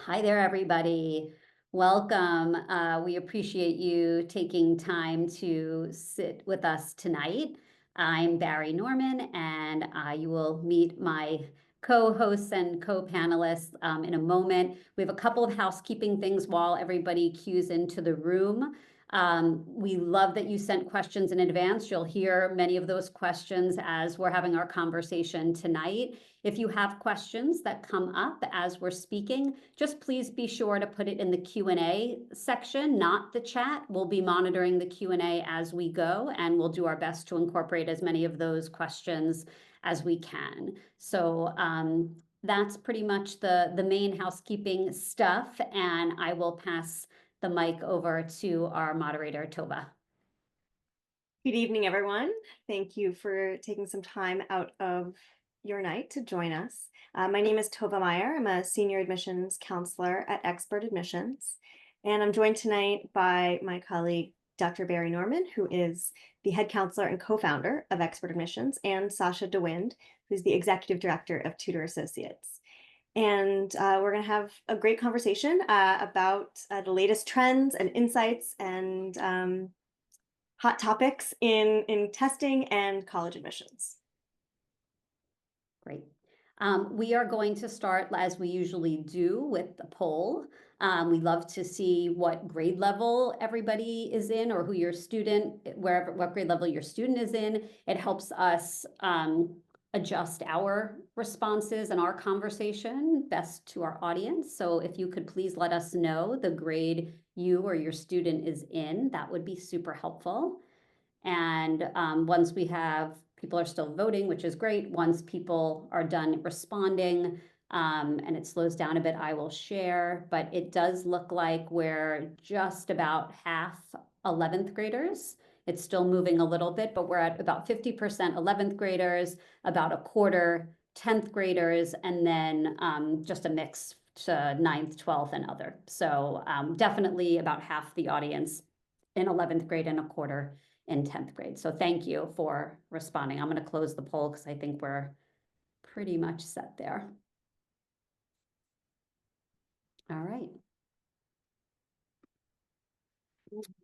Hi there, everybody. Welcome. We appreciate you taking time to sit with us tonight. I'm Barry Norman, and you will meet my co-hosts and co-panelists in a moment. We have a couple of housekeeping things while everybody cues into the room. We love that you sent questions in advance. You'll hear many of those questions as we're having our conversation tonight. If you have questions that come up as we're speaking, just please be sure to put it in the Q&A section, not the chat. We'll be monitoring the Q&A as we go, and we'll do our best to incorporate as many of those questions as we can. So that's pretty much the main housekeeping stuff, and I will pass the mic over to our moderator, Tova. Good evening, everyone. Thank you for taking some time out of your night to join us. My name is Tova Meyer. I'm a senior admissions counselor at Expert Admissions, and I'm joined tonight by my colleague, Dr. Barry Norman, who is the head counselor and co-founder of Expert Admissions, and Sasha DeWind, who's the executive director of Tutor Associates. And we're going to have a great conversation about the latest trends and insights and hot topics in testing and college admissions. Great. We are going to start, as we usually do, with the poll. We love to see what grade level everybody is in, or who your student, what grade level your student is in. It helps us adjust our responses and our conversation best to our audience. So if you could please let us know the grade you or your student is in, that would be super helpful. And once we have, people are still voting, which is great. Once people are done responding and it slows down a bit, I will share. But it does look like we're just about half 11th graders. It's still moving a little bit, but we're at about 50% 11th graders, about a quarter 10th graders, and then just a mix to 9th, 12th, and other. So definitely about half the audience in 11th grade and a quarter in 10th grade. So thank you for responding. I'm going to close the poll because I think we're pretty much set there. All right.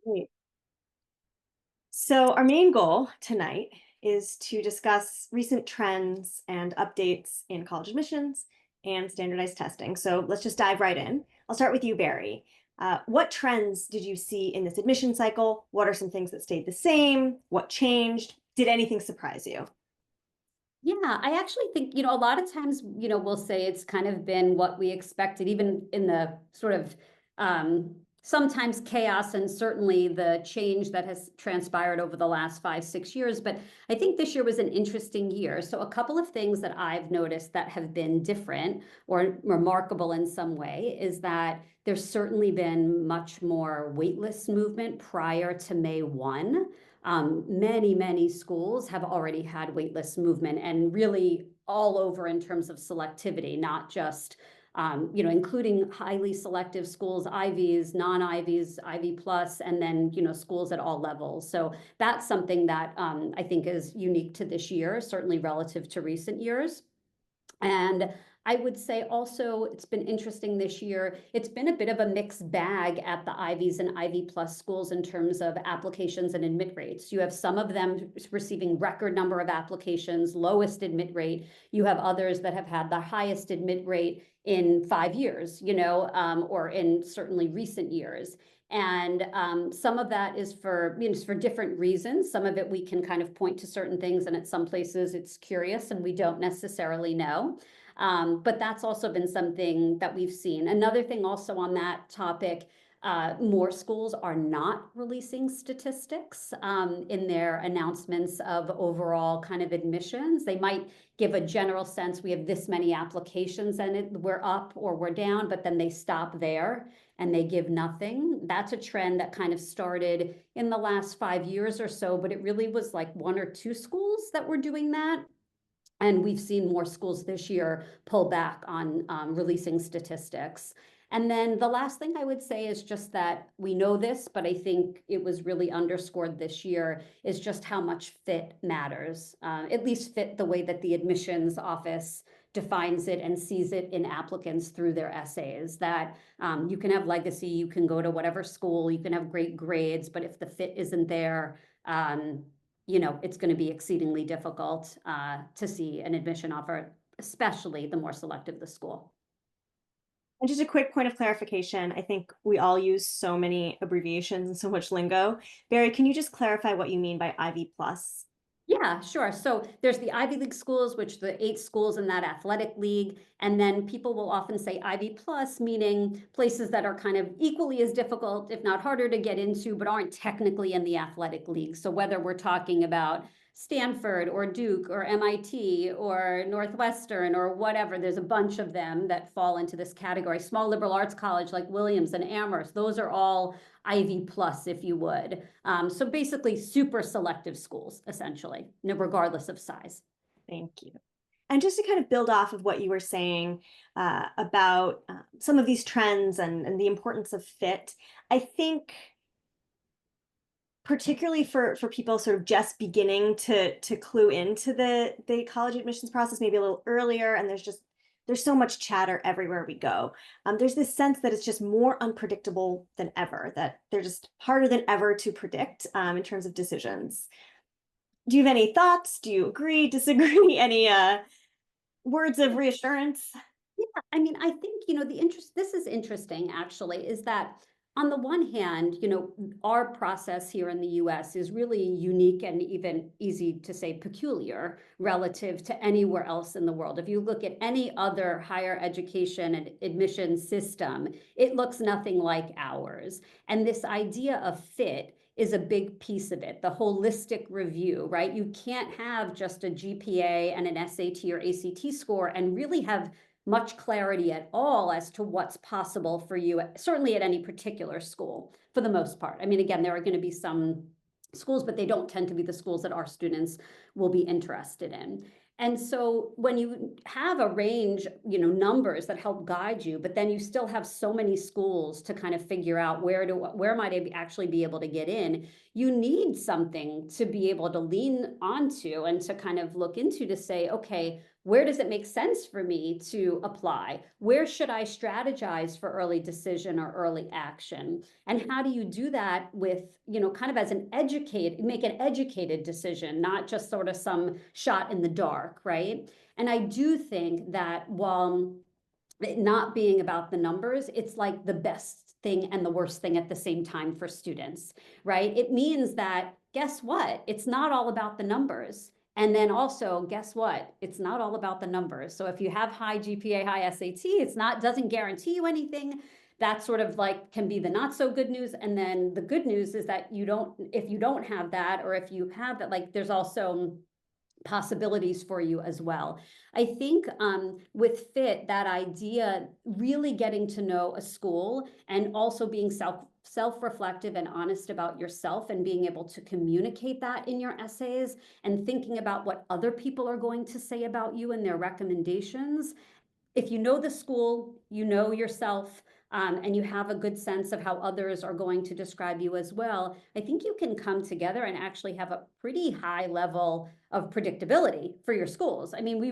Great. So our main goal tonight is to discuss recent trends and updates in college admissions and standardized testing. So let's just dive right in. I'll start with you, Barry. What trends did you see in this admission cycle? What are some things that stayed the same? What changed? Did anything surprise you? Yeah, I actually think, a lot of times, we'll say it's kind of been what we expected, even in the sort of sometimes chaos and certainly the change that has transpired over the last 5-6 years. But I think this year was an interesting year. So a couple of things that I've noticed that have been different or remarkable in some way is that there's certainly been much more waitlist movement prior to May 1. Many schools have already had waitlist movement, and really all over in terms of selectivity, not just including highly selective schools, IVs, non-IVs, IV plus, and then schools at all levels. So that's something that I think is unique to this year, certainly relative to recent years. And I would say also it's been interesting this year. It's been a bit of a mixed bag at the IVs and IV plus schools in terms of applications and admit rates. You have some of them receiving record number of applications, lowest admit rate. You have others that have had the highest admit rate in 5 years, or in certainly recent years. And some of that is for different reasons. Some of it we can kind of point to certain things, and at some places it's curious and we don't necessarily know. But that's also been something that we've seen. Another thing also on that topic, more schools are not releasing statistics in their announcements of overall kind of admissions. They might give a general sense, we have this many applications and we're up or we're down, but then they stop there and they give nothing. That's a trend that kind of started in the last 5 years or so, but it really was like 1 or 2 schools that were doing that. And we've seen more schools this year pull back on releasing statistics. And then the last thing I would say is just that we know this, but I think it was really underscored this year, is just how much fit matters, at least fit the way that the admissions office defines it and sees it in applicants through their essays, that you can have legacy, you can go to whatever school, you can have great grades, but if the fit isn't there, it's going to be exceedingly difficult to see an admission offer, especially the more selective the school. And just a quick point of clarification, I think we all use so many abbreviations and so much lingo. Barry, can you just clarify what you mean by Ivy Plus? Yeah, sure. So there's the Ivy League schools, which the 8 schools in that athletic league. And then people will often say Ivy Plus, meaning places that are kind of equally as difficult, if not harder to get into, but aren't technically in the athletic league. So whether we're talking about Stanford or Duke or MIT or Northwestern or whatever, there's a bunch of them that fall into this category. Small liberal arts college like Williams and Amherst, those are all Ivy Plus, if you would. So basically super selective schools, essentially, regardless of size. Thank you. And just to kind of build off of what you were saying about some of these trends and the importance of fit, I think particularly for people sort of just beginning to clue into the college admissions process maybe a little earlier, and there's so much chatter everywhere we go. There's this sense that it's just more unpredictable than ever, that they're just harder than ever to predict in terms of decisions. Do you have any thoughts? Do you agree, disagree? Any words of reassurance? Yeah, I mean, I think, this is interesting actually, is that on the one hand, our process here in the US is really unique and even easy to say peculiar relative to anywhere else in the world. If you look at any other higher education and admission system, it looks nothing like ours. And this idea of fit is a big piece of it, the holistic review, right? You can't have just a GPA and an SAT or ACT score and really have much clarity at all as to what's possible for you, certainly at any particular school, for the most part. I mean, again, there are going to be some schools, but they don't tend to be the schools that our students will be interested in. And so when you have a range, numbers that help guide you, but then you still have so many schools to kind of figure out where might I actually be able to get in, you need something to be able to lean onto and to kind of look into to say, okay, where does it make sense for me to apply? Where should I strategize for early decision or early action? And how do you do that with, kind of as make an educated decision, not just sort of some shot in the dark, right? And I do think that while it not being about the numbers, it's like the best thing and the worst thing at the same time for students, right? It means that, guess what? It's not all about the numbers. And then also, guess what? It's not all about the numbers. So if you have high GPA, high SAT, doesn't guarantee you anything. That sort of like can be the not so good news. And then the good news is that if you don't have that, or if you have that, like there's also possibilities for you as well. I think with fit, that idea, really getting to know a school and also being self-reflective and honest about yourself and being able to communicate that in your essays and thinking about what other people are going to say about you and their recommendations. If you know the school, you know yourself, and you have a good sense of how others are going to describe you as well, I think you can come together and actually have a pretty high level of predictability for your schools. I mean, we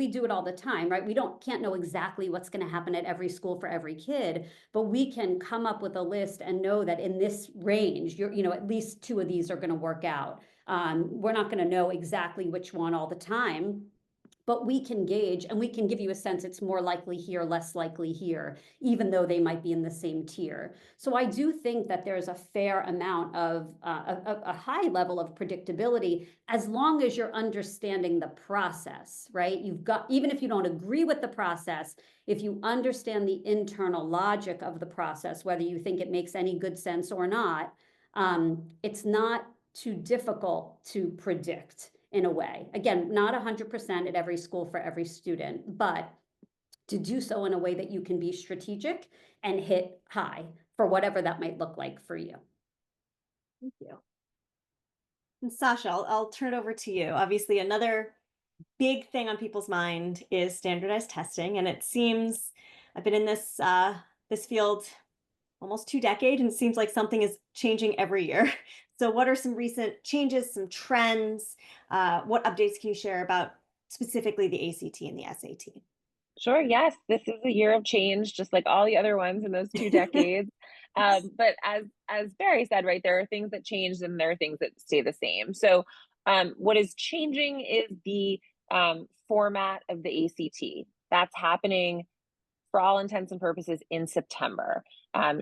do it all the time, right? We can't know exactly what's going to happen at every school for every kid, but we can come up with a list and know that in this range, at least 2 of these are going to work out. We're not going to know exactly which one all the time, but we can gauge and we can give you a sense it's more likely here, less likely here, even though they might be in the same tier. So I do think that there's a fair amount of a high level of predictability as long as you're understanding the process, right? Even if you don't agree with the process, if you understand the internal logic of the process, whether you think it makes any good sense or not, it's not too difficult to predict in a way. Again, not 100% at every school for every student, but to do so in a way that you can be strategic and hit high for whatever that might look like for you. Thank you. And Sasha, I'll turn it over to you. Obviously, another big thing on people's mind is standardized testing, and it seems I've been in this field almost 2 decades, and it seems like something is changing every year. So what are some recent changes, some trends? What updates can you share about specifically the ACT and the SAT? Sure, yes, this is a year of change, just like all the other ones in those 2 decades. But as Barry said, right, there are things that change and there are things that stay the same. So, what is changing is the format of the ACT. That's happening for all intents and purposes in September.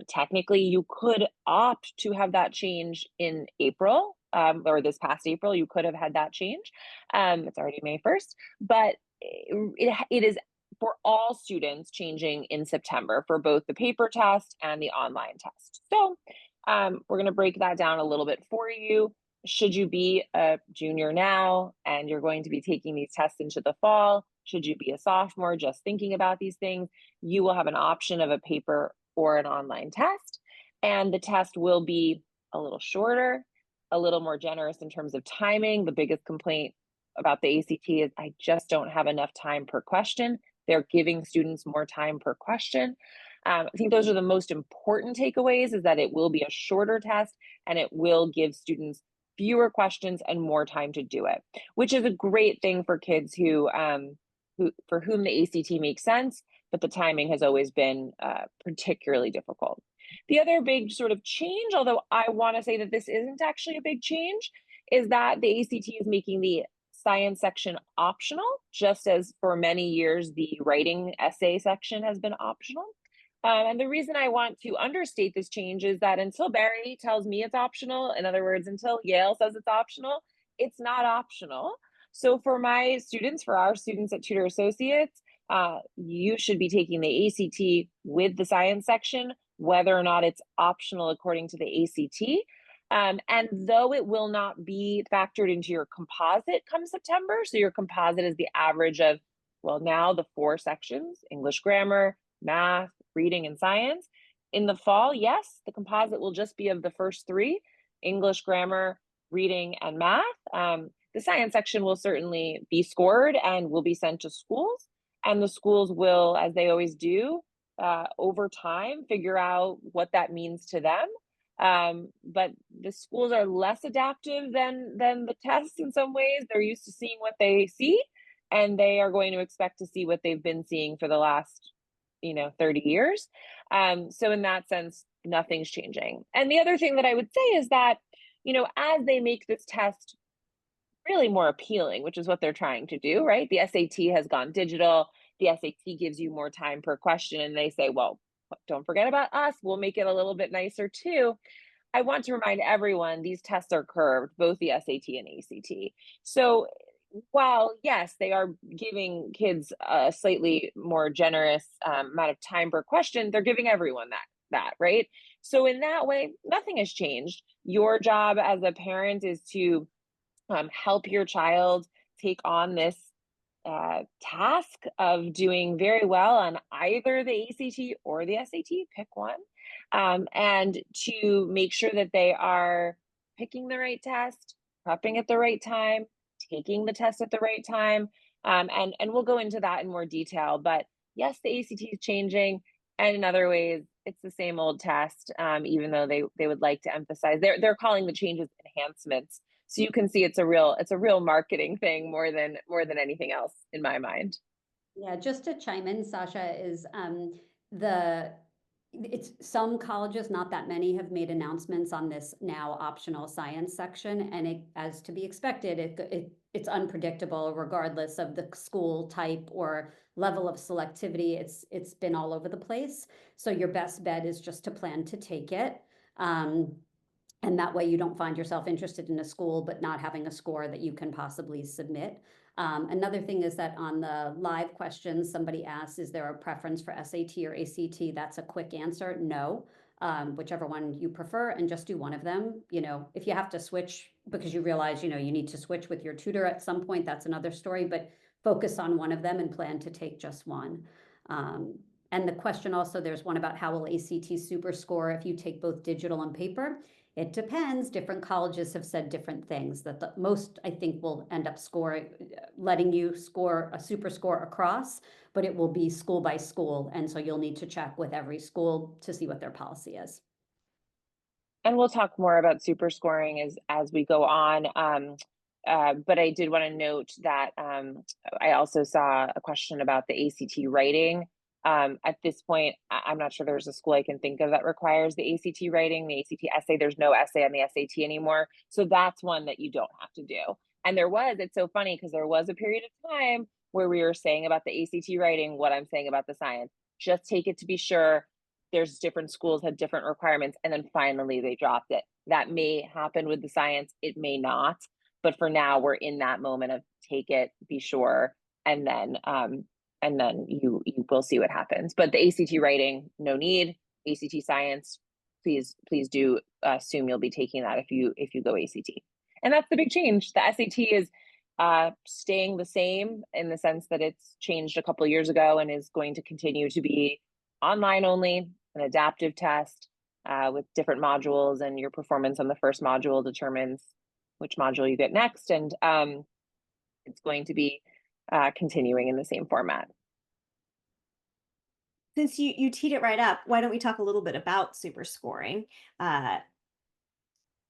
Technically, you could opt to have that change in April, or this past April, you could have had that change. It's already May 1st, but it is for all students changing in September for both the paper test and the online test. So we're going to break that down a little bit for you. Should you be a junior now and you're going to be taking these tests into the fall? Should you be a sophomore just thinking about these things? You will have an option of a paper or an online test. And the test will be a little shorter, a little more generous in terms of timing. The biggest complaint about the ACT is I just don't have enough time per question. They're giving students more time per question. I think those are the most important takeaways, is that it will be a shorter test and it will give students fewer questions and more time to do it, which is a great thing for kids who for whom the ACT makes sense, but the timing has always been particularly difficult. The other big sort of change, although I want to say that this isn't actually a big change, is that the ACT is making the science section optional, just as for many years the writing essay section has been optional. And the reason I want to understate this change is that until Barry tells me it's optional, in other words, until Yale says it's optional, it's not optional. So for my students, for our students at Tutor Associates, you should be taking the ACT with the science section, whether or not it's optional according to the ACT. And though it will not be factored into your composite come September, so your composite is the average of, well, now the 4 sections, English grammar, math, reading, and science. In the fall, yes, the composite will just be of the first 3, English grammar, reading, and math. The science section will certainly be scored and will be sent to schools. And the schools will, as they always do, over time, figure out what that means to them. But the schools are less adaptive than the tests in some ways. They're used to seeing what they see, and they are going to expect to see what they've been seeing for the last 30 years. So in that sense, nothing's changing. And the other thing that I would say is that, as they make this test really more appealing, which is what they're trying to do, right? The SAT has gone digital. The SAT gives you more time per question, and they say, well, don't forget about us. We'll make it a little bit nicer too. I want to remind everyone these tests are curved, both the SAT and ACT. So while, yes, they are giving kids a slightly more generous amount of time per question, they're giving everyone that, right? So in that way, nothing has changed. Your job as a parent is to help your child take on this task of doing very well on either the ACT or the SAT, pick one, and to make sure that they are picking the right test, prepping at the right time, taking the test at the right time. And we'll go into that in more detail. But yes, the ACT is changing. And in other ways, it's the same old test, even though they would like to emphasize they're calling the changes enhancements. So you can see it's a real marketing thing more than anything else in my mind. Yeah, just to chime in, Sasha, is the it's some colleges, not that many, have made announcements on this now optional science section, and as to be expected, it's unpredictable regardless of the school type or level of selectivity. It's been all over the place. So your best bet is just to plan to take it. And that way you don't find yourself interested in a school but not having a score that you can possibly submit. Another thing is that on the live questions, somebody asks, is there a preference for SAT or ACT? That's a quick answer, no. Whichever one you prefer, and just do one of them. If you have to switch because you realize, you need to switch with your tutor at some point, that's another story, but focus on one of them and plan to take just one. And the question also, there's one about how will ACT super score if you take both digital and paper? It depends. Different colleges have said different things. That the most, I think, will end up letting you score a super score across, but it will be school by school. And so you'll need to check with every school to see what their policy is. And we'll talk more about super scoring as we go on. but I did want to note that I also saw a question about the ACT writing. At this point, I'm not sure there's a school I can think of that requires the ACT writing, the ACT essay. There's no essay on the SAT anymore. So that's one that you don't have to do. And it's so funny because there was a period of time where we were saying about the ACT writing what I'm saying about the science. Just take it to be sure. There's different schools had different requirements, and then finally they dropped it. That may happen with the science, it may not. But for now, we're in that moment of take it, be sure, and then you will see what happens. But the ACT writing, no need. ACT science, please do assume you'll be taking that if you go ACT. And that's the big change. The SAT is staying the same in the sense that it's changed a couple of years ago and is going to continue to be online only, an adaptive test with different modules, and your performance on the first module determines which module you get next. And it's going to be continuing in the same format. Since you teed it right up, why don't we talk a little bit about super scoring?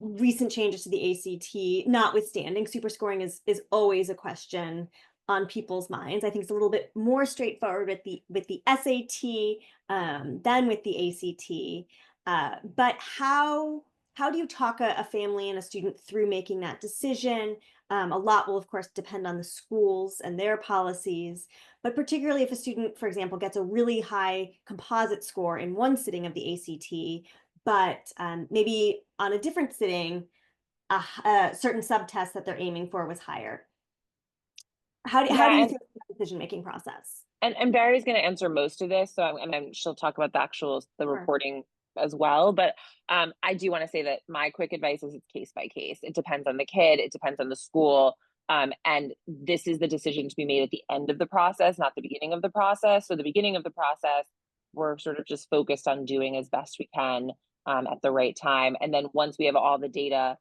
Recent changes to the ACT notwithstanding, super scoring is always a question on people's minds. I think it's a little bit more straightforward with the SAT than with the ACT. But how do you talk a family and a student through making that decision? A lot will, of course, depend on the schools and their policies, but particularly if a student, for example, gets a really high composite score in one sitting of the ACT, but maybe on a different sitting, a certain subtest that they're aiming for was higher. How do you think the decision-making process? And Barry's going to answer most of this, so she'll talk about the reporting as well. But I do want to say that my quick advice is it's case by case. It depends on the kid, it depends on the school, and this is the decision to be made at the end of the process, not the beginning of the process. So the beginning of the process, we're sort of just focused on doing as best we can at the right time. And then once we have all the data,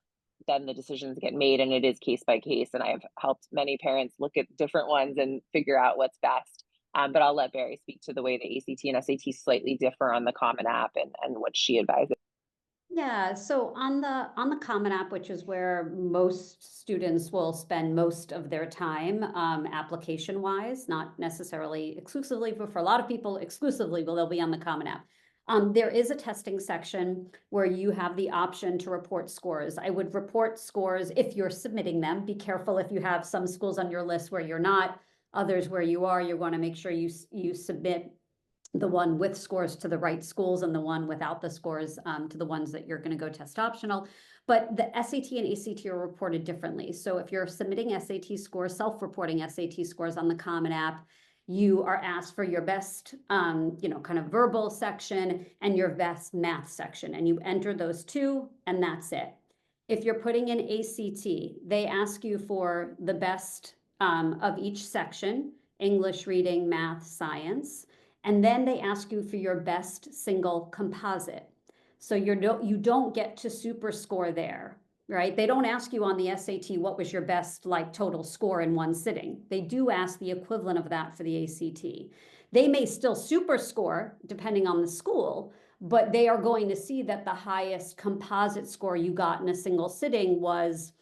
then the decisions get made, and it is case by case. And I've helped many parents look at different ones and figure out what's best. But I'll let Barry speak to the way the ACT and SAT slightly differ on the Common App and what she advises. Yeah, so on the Common App, which is where most students will spend most of their time application-wise, not necessarily exclusively, but for a lot of people exclusively, they'll be on the Common App. There is a testing section where you have the option to report scores. I would report scores if you're submitting them. Be careful if you have some schools on your list where you're not, others where you are. You want to make sure you submit the one with scores to the right schools and the one without the scores to the ones that you're going to go test optional. But the SAT and ACT are reported differently. So if you're submitting SAT scores, self-reporting SAT scores on the Common App, you are asked for your best, kind of verbal section and your best math section, and you enter those two, and that's it. If you're putting in ACT, they ask you for the best of each section: English, reading, math, science. And then they ask you for your best single composite. So you don't get to super score there, right? They don't ask you on the SAT what was your best total score in one sitting. They do ask the equivalent of that for the ACT. They may still super score depending on the school, but they are going to see that the highest composite score you got in a single sitting was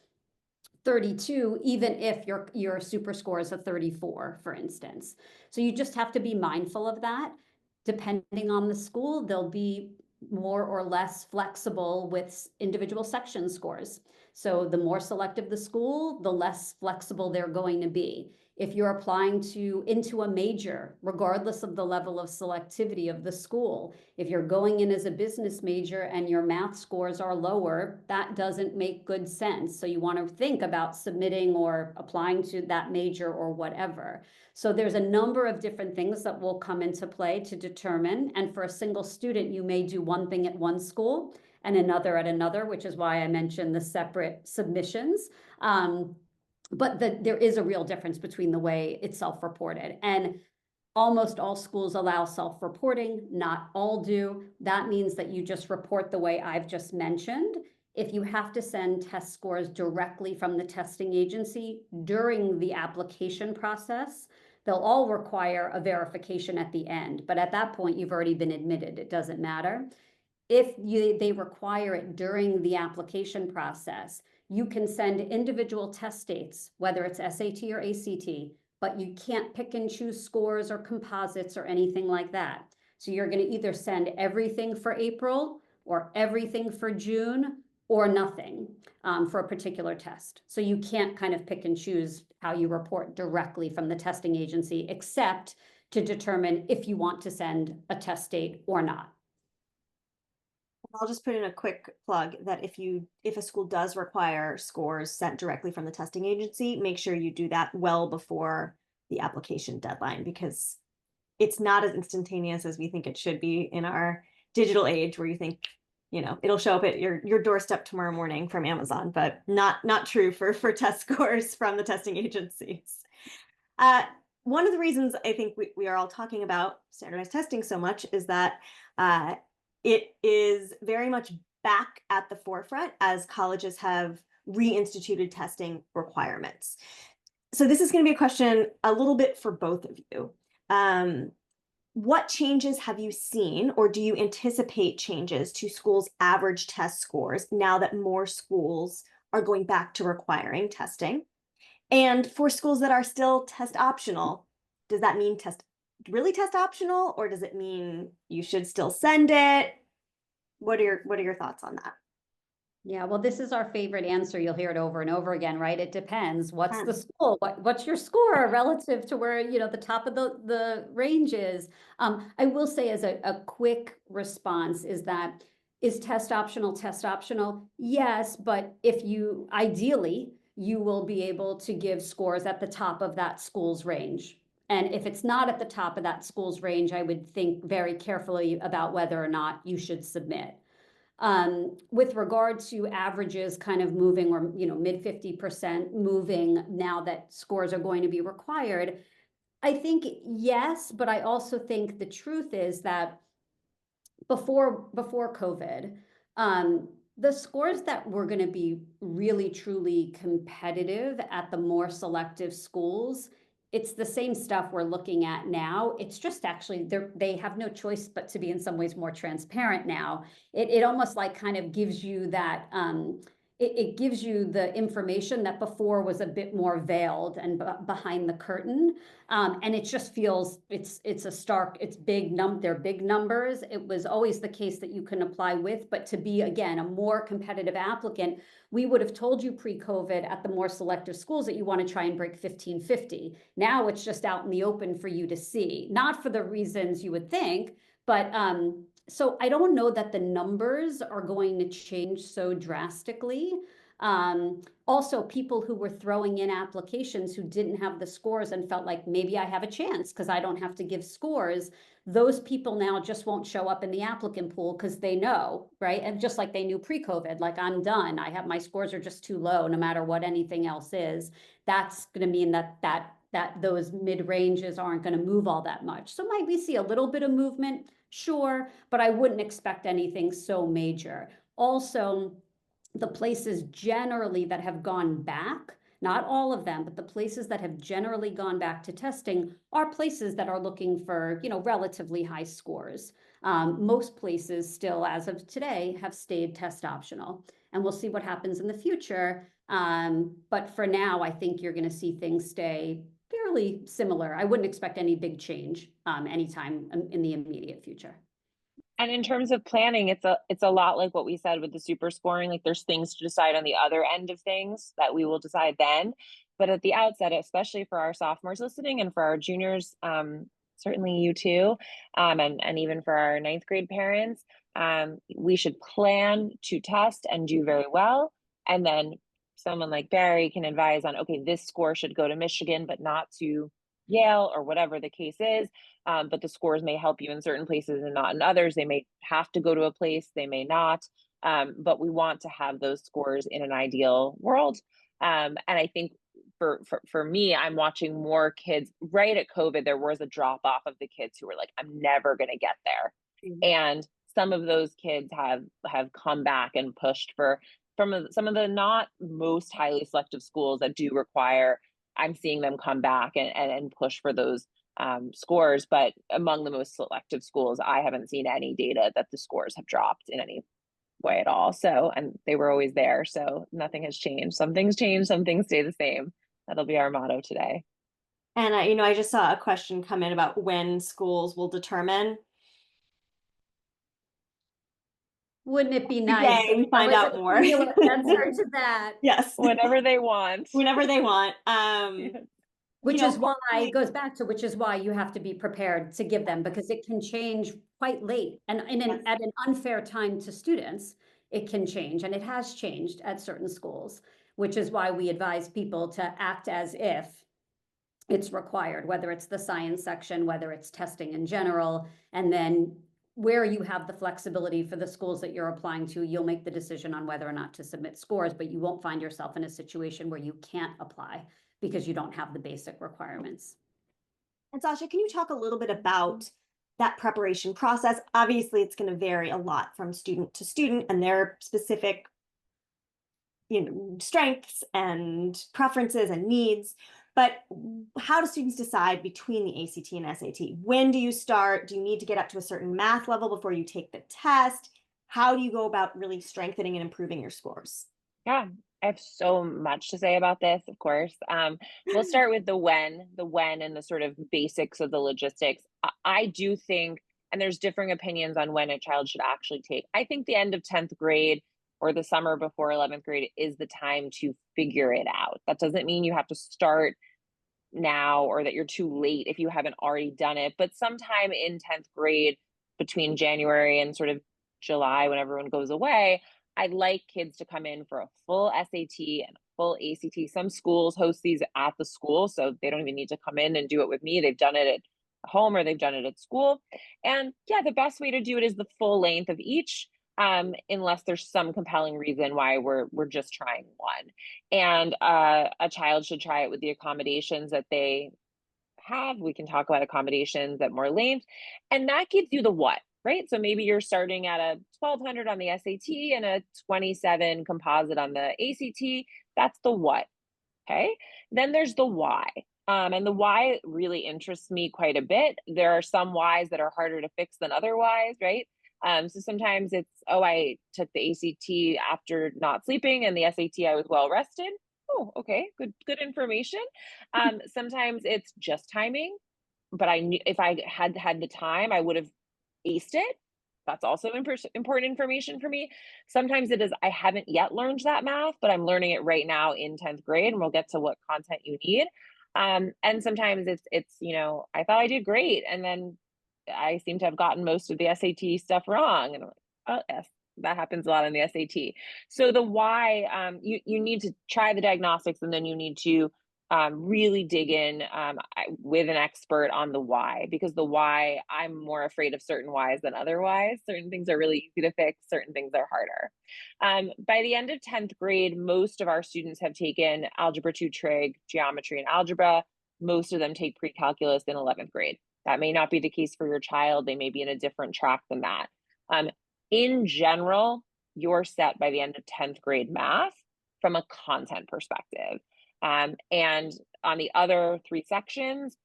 32, even if your super score is a 34, for instance. So you just have to be mindful of that. Depending on the school, they'll be more or less flexible with individual section scores. So the more selective the school, the less flexible they're going to be. If you're applying into a major, regardless of the level of selectivity of the school, if you're going in as a business major and your math scores are lower, that doesn't make good sense. So you want to think about submitting or applying to that major or whatever. So there's a number of different things that will come into play to determine. And for a single student, you may do one thing at one school and another at another, which is why I mentioned the separate submissions. But there is a real difference between the way it's self-reported. And almost all schools allow self-reporting, not all do. That means that you just report the way I've just mentioned. If you have to send test scores directly from the testing agency during the application process, they'll all require a verification at the end. But at that point, you've already been admitted. It doesn't matter. If they require it during the application process, you can send individual test dates, whether it's SAT or ACT, but you can't pick and choose scores or composites or anything like that. So you're going to either send everything for April or everything for June or nothing for a particular test. So you can't kind of pick and choose how you report directly from the testing agency, except to determine if you want to send a test date or not. I'll just put in a quick plug that if a school does require scores sent directly from the testing agency, make sure you do that well before the application deadline, because it's not as instantaneous as we think it should be in our digital age, where you think, it'll show up at your doorstep tomorrow morning from Amazon, but not true for test scores from the testing agencies. One of the reasons I think we are all talking about standardized testing so much is that it is very much back at the forefront as colleges have reinstituted testing requirements. So this is going to be a question a little bit for both of you. What changes have you seen, or do you anticipate changes to schools' average test scores now that more schools are going back to requiring testing? And for schools that are still test optional, does that mean really test optional, or does it mean you should still send it? What are your thoughts on that? Yeah, well, this is our favorite answer. You'll hear it over and over again, right? It depends. What's the school? What's your score relative to where, the top of the range is? I will say as a quick response is that, is test optional test optional? Yes, but ideally, you will be able to give scores at the top of that school's range. And if it's not at the top of that school's range, I would think very carefully about whether or not you should submit. With regard to averages kind of moving, or mid 50% moving now that scores are going to be required, I think yes, but I also think the truth is that before COVID, the scores that were going to be really truly competitive at the more selective schools, it's the same stuff we're looking at now. It's just actually they have no choice but to be in some ways more transparent now. It almost like kind of gives you that it gives you the information that before was a bit more veiled and behind the curtain. And it just feels it's big they're big numbers. It was always the case that you can apply with, but to be, again, a more competitive applicant, we would have told you pre-COVID at the more selective schools that you want to try and break 1550. Now it's just out in the open for you to see, not for the reasons you would think, but so I don't know that the numbers are going to change so drastically. Also, people who were throwing in applications who didn't have the scores and felt like maybe I have a chance because I don't have to give scores, those people now just won't show up in the applicant pool because they know, right? And just like they knew pre-COVID, like, I'm done. My scores are just too low no matter what anything else is. That's going to mean that those mid ranges aren't going to move all that much. So might we see a little bit of movement? Sure, but I wouldn't expect anything so major. Also, the places generally that have gone back, not all of them, but the places that have generally gone back to testing are places that are looking for, relatively high scores. Most places still, as of today, have stayed test optional, and we'll see what happens in the future. But for now, I think you're going to see things stay fairly similar. I wouldn't expect any big change anytime in the immediate future. And in terms of planning, it's a lot like what we said with the super scoring. Like, there's things to decide on the other end of things that we will decide then. But at the outset, especially for our sophomores listening and for our juniors, certainly you too, and even for our ninth grade parents, we should plan to test and do very well. And then someone like Barry can advise on, okay, this score should go to Michigan, but not to Yale, or whatever the case is. But the scores may help you in certain places and not in others. They may have to go to a place, they may not. But we want to have those scores in an ideal world. And I think for me, I'm watching more kids. Right at COVID, there was a drop off of the kids who were like, I'm never going to get there. And some of those kids have come back and pushed for from some of the not most highly selective schools that do require. I'm seeing them come back and push for those scores, but among the most selective schools, I haven't seen any data that the scores have dropped in any way at all. So, and they were always there. So nothing has changed. Some things change, some things stay the same. That'll be our motto today. And I just saw a question come in about when schools will determine. Wouldn't it be nice Today, if we there find was out a more. singular answer to that? Yes. Whenever they want. Whenever they want. Which is why hopefully- it goes back to which is why you have to be prepared to give them, because it can change quite late and Yes. at an unfair time to students. It can change, and it has changed at certain schools, which is why we advise people to act as if it's required, whether it's the science section, whether it's testing in general, and then where you have the flexibility for the schools that you're applying to, you'll make the decision on whether or not to submit scores, but you won't find yourself in a situation where you can't apply because you don't have the basic requirements. And Sasha, can you talk a little bit about that preparation process? Obviously, it's going to vary a lot from student to student and their specific, strengths and preferences and needs. But how do students decide between the ACT and SAT? When do you start? Do you need to get up to a certain math level before you take the test? How do you go about really strengthening and improving your scores? Yeah, I have so much to say about this, of course. We'll start with the when and the sort of basics of the logistics. I do think, and there's differing opinions on when a child should actually take. I think the end of 10th grade or the summer before 11th grade is the time to figure it out. That doesn't mean you have to start now or that you're too late if you haven't already done it, but sometime in 10th grade between January and sort of July when everyone goes away, I'd like kids to come in for a full SAT and a full ACT. Some schools host these at the school, so they don't even need to come in and do it with me. They've done it at home or they've done it at school. And yeah, the best way to do it is the full length of each, unless there's some compelling reason why we're just trying one. And a child should try it with the accommodations that they have. We can talk about accommodations at more length, and that gives you the what, right? So maybe you're starting at a 1200 on the SAT and a 27 composite on the ACT. That's the what. Okay. Then there's the why. And the why really interests me quite a bit. There are some whys that are harder to fix than other whys, right? So sometimes it's, oh, I took the ACT after not sleeping, and the SAT I was well rested. Oh, okay, good information. Sometimes it's just timing, but I knew if I had had the time, I would have aced it. That's also important information for me. Sometimes it is, I haven't yet learned that math, but I'm learning it right now in 10th grade, and we'll get to what content you need. And sometimes it's, I thought I did great, and then I seem to have gotten most of the SAT stuff wrong. And I'm like, oh, yes, that happens a lot in the SAT. So the why, you need to try the diagnostics, and then you need to really dig in with an expert on the why, because the why, I'm more afraid of certain whys than other whys. Certain things are really easy to fix, certain things are harder. By the end of 10th grade, most of our students have taken Algebra 2 Trig, Geometry, and Algebra. Most of them take pre-calculus in 11th grade. That may not be the case for your child. They may be in a different track than that. In general, you're set by the end of 10th grade math from a content perspective. And on the other three sections,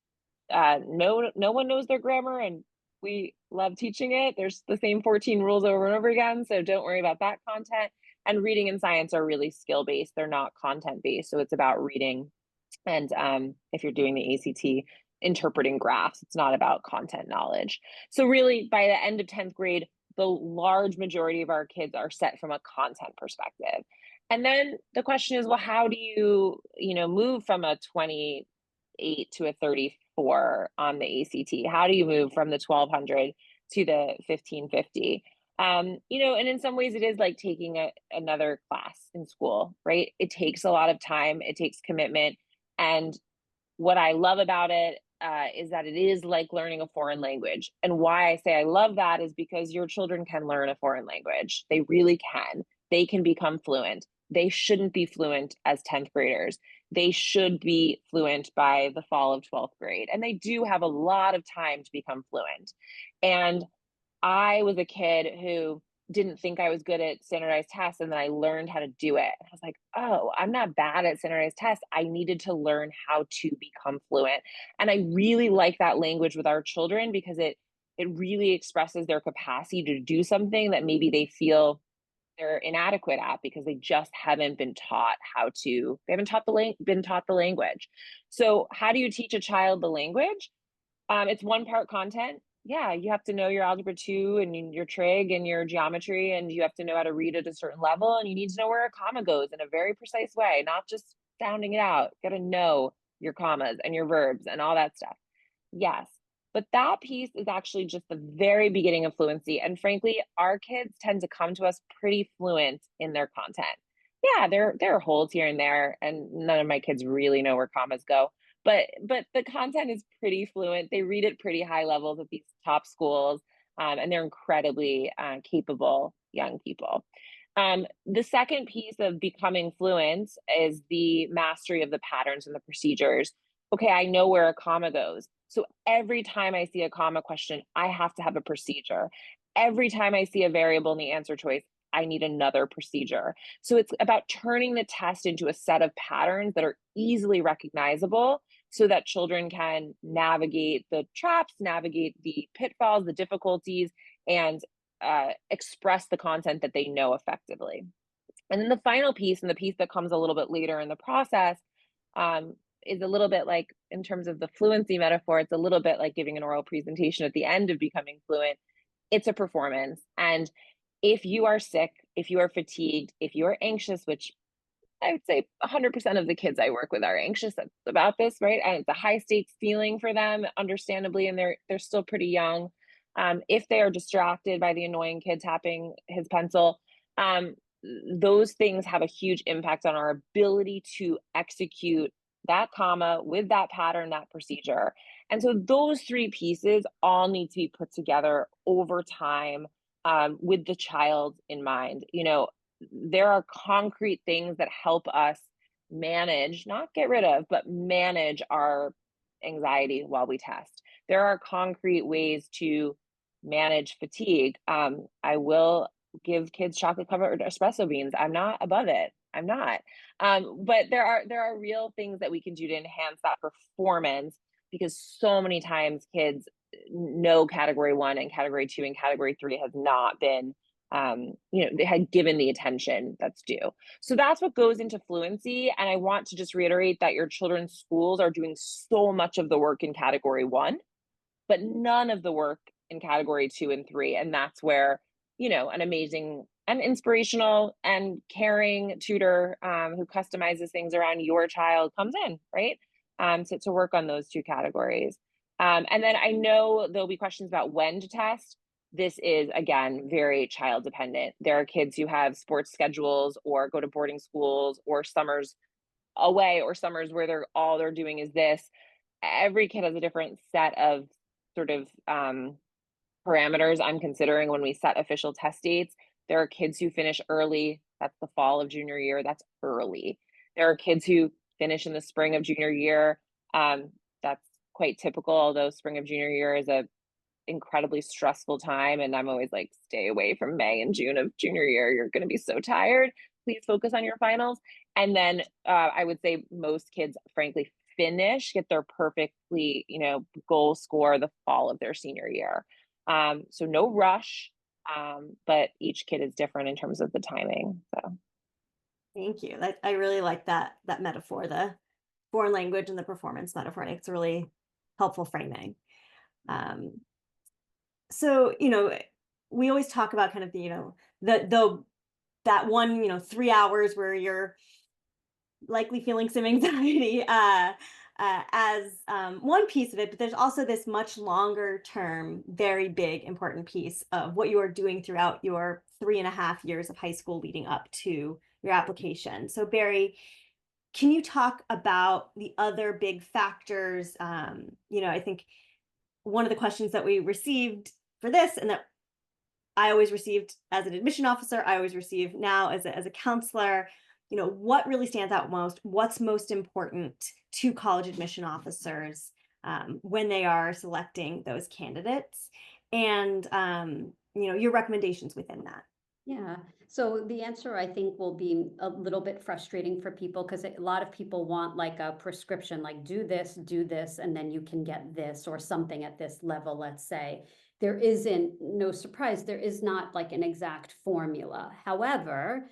no one knows their grammar, and we love teaching it. There's the same 14 rules over and over again, so don't worry about that content. And reading and science are really skill-based. They're not content-based, so it's about reading. And if you're doing the ACT, interpreting graphs, it's not about content knowledge. So really, by the end of 10th grade, the large majority of our kids are set from a content perspective. And then the question is, well, how do you, move from a 28 to a 34 on the ACT? How do you move from the 1200 to the 1550? And in some ways it is like taking another class in school, right? It takes a lot of time, it takes commitment. And what I love about it is that it is like learning a foreign language. And why I say I love that is because your children can learn a foreign language. They really can. They can become fluent. They shouldn't be fluent as 10th graders. They should be fluent by the fall of 12th grade. And they do have a lot of time to become fluent. And I was a kid who didn't think I was good at standardized tests, and then I learned how to do it. And I was like, oh, I'm not bad at standardized tests. I needed to learn how to become fluent. And I really like that language with our children because it really expresses their capacity to do something that maybe they feel they're inadequate at because they just haven't been taught they haven't been taught the language. So how do you teach a child the language? It's one part content. Yeah, you have to know your algebra 2 and your trig and your geometry, and you have to know how to read at a certain level, and you need to know where a comma goes in a very precise way, not just sounding it out. You got to know your commas and your verbs and all that stuff. Yes. But that piece is actually just the very beginning of fluency. And frankly, our kids tend to come to us pretty fluent in their content. Yeah, there are holes here and there, and none of my kids really know where commas go. But the content is pretty fluent. They read at pretty high levels at these top schools, and they're incredibly capable young people. The second piece of becoming fluent is the mastery of the patterns and the procedures. Okay, I know where a comma goes. So every time I see a comma question, I have to have a procedure. Every time I see a variable in the answer choice, I need another procedure. So it's about turning the test into a set of patterns that are easily recognizable so that children can navigate the traps, navigate the pitfalls, the difficulties, and express the content that they know effectively. And then the final piece, and the piece that comes a little bit later in the process, um, is a little bit like, in terms of the fluency metaphor, it's a little bit like giving an oral presentation at the end of becoming fluent. It's a performance. And if you are sick, if you are fatigued, if you are anxious, which I would say 100% of the kids I work with are anxious about this, right? And it's a high stakes feeling for them, understandably, and they're still pretty young. If they are distracted by the annoying kid tapping his pencil, um, those things have a huge impact on our ability to execute that comma with that pattern, that procedure. And so those three pieces all need to be put together over time, with the child in mind. There are concrete things that help us manage, not get rid of, but manage our anxiety while we test. There are concrete ways to manage fatigue. I will give kids chocolate covered espresso beans. I'm not above it. I'm not. But there are real things that we can do to enhance that performance, because so many times kids know category 1 and category 2 and category 3 has not been, they had given the attention that's due. So that's what goes into fluency. And I want to just reiterate that your children's schools are doing so much of the work in category 1, but none of the work in category 2 and 3. And that's where, an amazing and inspirational and caring tutor, who customizes things around your child comes in, right? To work on those 2 categories. And then I know there'll be questions about when to test. This is, again, very child dependent. There are kids who have sports schedules or go to boarding schools or summers away or summers where all they're doing is this. Every kid has a different set of sort of parameters I'm considering when we set official test dates. There are kids who finish early. That's the fall of junior year. That's early. There are kids who finish in the spring of junior year. That's quite typical, although spring of junior year is a incredibly stressful time. And I'm always like, stay away from May and June of junior year. You're going to be so tired. Please focus on your finals. And then I would say most kids, frankly, get their perfectly, goal score the fall of their senior year. So no rush, but each kid is different in terms of the timing. So Thank you. I really like that metaphor, the foreign language and the performance metaphor. I think it's a really helpful framing. So, we always talk about kind of that one, 3 hours where you're likely feeling some anxiety as one piece of it, but there's also this much longer term, very big, important piece of what you are doing throughout your 3.5 years of high school leading up to your application. So Barry, can you talk about the other big factors? I think one of the questions that we received for this, and that I always received as an admission officer, I always receive now as a counselor, what really stands out most? What's most important to college admission officers when they are selecting those candidates, and your recommendations within that? Yeah. So the answer, I think, will be a little bit frustrating for people because a lot of people want like a prescription, like do this, and then you can get this or something at this level, let's say. there isn't, no surprise, there is not like an exact formula. However,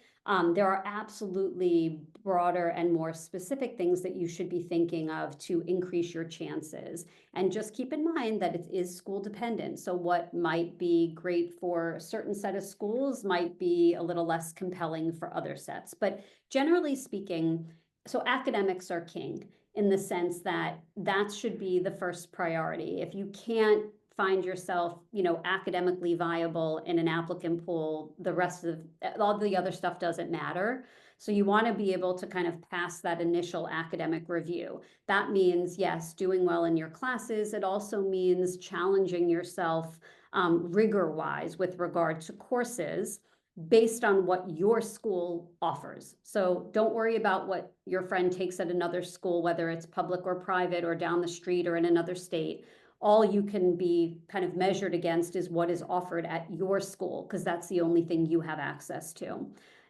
there are absolutely broader and more specific things that you should be thinking of to increase your chances. And just keep in mind that it is school dependent. So what might be great for a certain set of schools might be a little less compelling for other sets. But generally speaking, so academics are king in the sense that that should be the first priority. If you can't find yourself, academically viable in an applicant pool, the rest of all the other stuff doesn't matter. So you want to be able to kind of pass that initial academic review. That means, yes, doing well in your classes. It also means challenging yourself rigor-wise with regard to courses based on what your school offers. So don't worry about what your friend takes at another school, whether it's public or private or down the street or in another state. All you can be kind of measured against is what is offered at your school, because that's the only thing you have access to.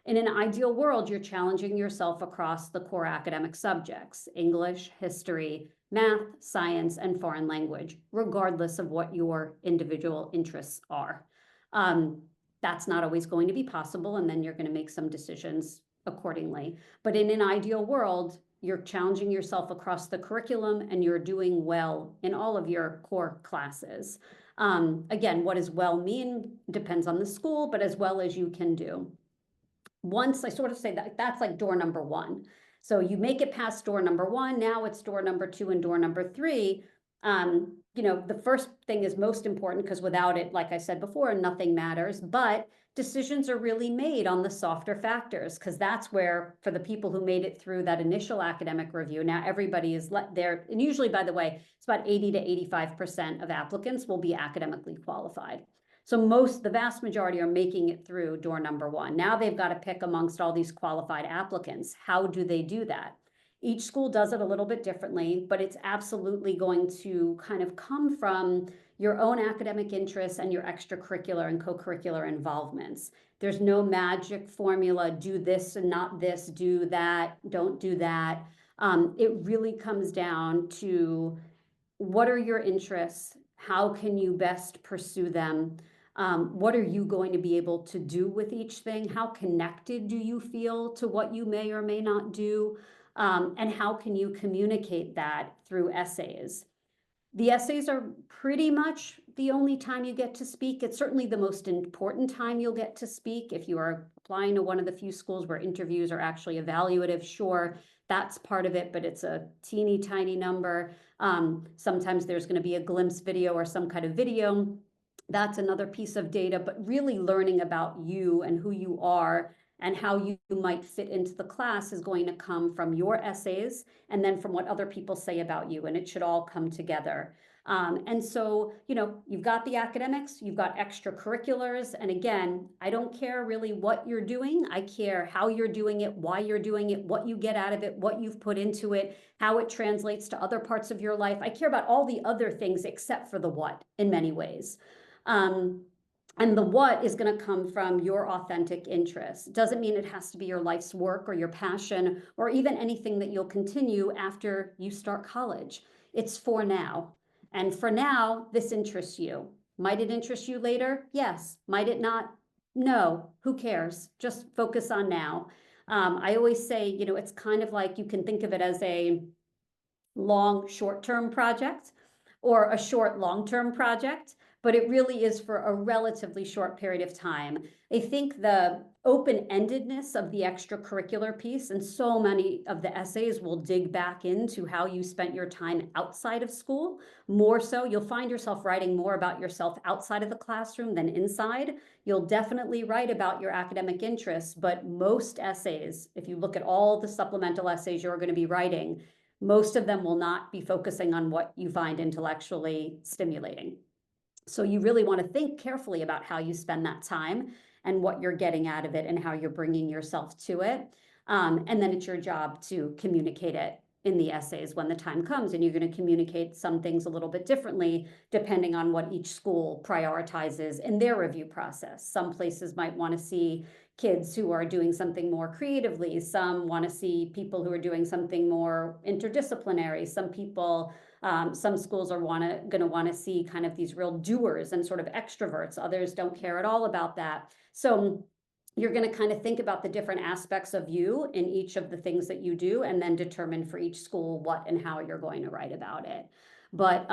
In an ideal world, you're challenging yourself across the core academic subjects: English, history, math, science, and foreign language, regardless of what your individual interests are. That's not always going to be possible, and then you're going to make some decisions accordingly. But in an ideal world, you're challenging yourself across the curriculum and you're doing well in all of your core classes. Again, what does well mean depends on the school, but as well as you can do. Once I sort of say that, that's like door number one. So you make it past door number one, now it's door number two and door number three. The first thing is most important because without it, like I said before, nothing matters. But decisions are really made on the softer factors, because that's where, for the people who made it through that initial academic review, now everybody is there. And usually, by the way, it's about 80 to 85% of applicants will be academically qualified. So the vast majority are making it through door number one. Now they've got to pick amongst all these qualified applicants. How do they do that? Each school does it a little bit differently, but it's absolutely going to kind of come from your own academic interests and your extracurricular and co-curricular involvements. There's no magic formula: do this and not this, do that, don't do that. It really comes down to what are your interests? How can you best pursue them? What are you going to be able to do with each thing? How connected do you feel to what you may or may not do? And how can you communicate that through essays? The essays are pretty much the only time you get to speak. It's certainly the most important time you'll get to speak. If you are applying to one of the few schools where interviews are actually evaluative, sure, that's part of it, but it's a teeny tiny number. Sometimes there's going to be a glimpse video or some kind of video. That's another piece of data, but really learning about you and who you are and how you might fit into the class is going to come from your essays and then from what other people say about you, and it should all come together. And so, you've got the academics, you've got extracurriculars, and again, I don't care really what you're doing. I care how you're doing it, why you're doing it, what you get out of it, what you've put into it, how it translates to other parts of your life. I care about all the other things except for the what in many ways. And the what is going to come from your authentic interest. Doesn't mean it has to be your life's work or your passion or even anything that you'll continue after you start college. It's for now. And for now, this interests you. Might it interest you later? Yes. Might it not? No. Who cares? Just focus on now. I always say, it's kind of like you can think of it as a long short-term project or a short long-term project, but it really is for a relatively short period of time. I think the open-endedness of the extracurricular piece, and so many of the essays will dig back into how you spent your time outside of school. More so, you'll find yourself writing more about yourself outside of the classroom than inside. You'll definitely write about your academic interests, but most essays, if you look at all the supplemental essays you're going to be writing, most of them will not be focusing on what you find intellectually stimulating. So you really want to think carefully about how you spend that time and what you're getting out of it and how you're bringing yourself to it. And then it's your job to communicate it in the essays when the time comes, and you're going to communicate some things a little bit differently depending on what each school prioritizes in their review process. Some places might want to see kids who are doing something more creatively. Some want to see people who are doing something more interdisciplinary. Some people Some schools are gonna want to see kind of these real doers and sort of extroverts. Others don't care at all about that. So you're going to kind of think about the different aspects of you in each of the things that you do, and then determine for each school what and how you're going to write about it. But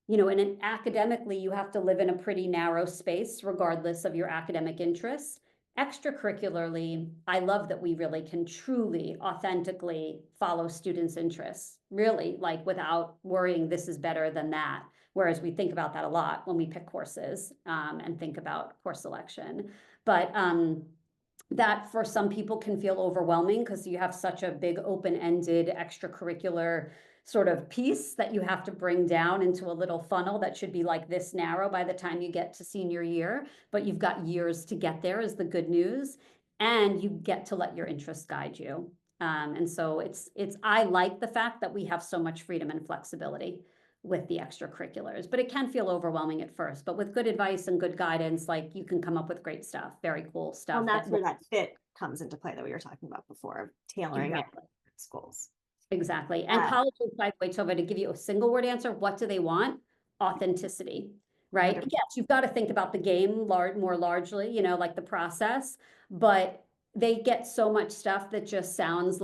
you know, and academically, you have to live in a pretty narrow space, regardless of your academic interests. Extracurricularly, I love that we really can truly, authentically follow students' interests, really, like without worrying this is better than that. Whereas we think about that a lot when we pick courses and think about course selection. But that for some people can feel overwhelming because you have such a big open-ended extracurricular sort of piece that you have to bring down into a little funnel that should be like this narrow by the time you get to senior year, but you've got years to get there is the good news, and you get to let your interests guide you. And so I like the fact that we have so much freedom and flexibility with the extracurriculars, but it can feel overwhelming at first. But with good advice and good guidance, like you can come up with great stuff, very cool stuff. And that's where that fit comes into play that we were talking about before, tailoring it to schools. Exactly. And colleges, by the way, Tova, to give you a single word answer, what do they want? Authenticity, right? 100%. Yes, you've got to think about the game more largely, you know, like the process, but they get so much stuff that just sounds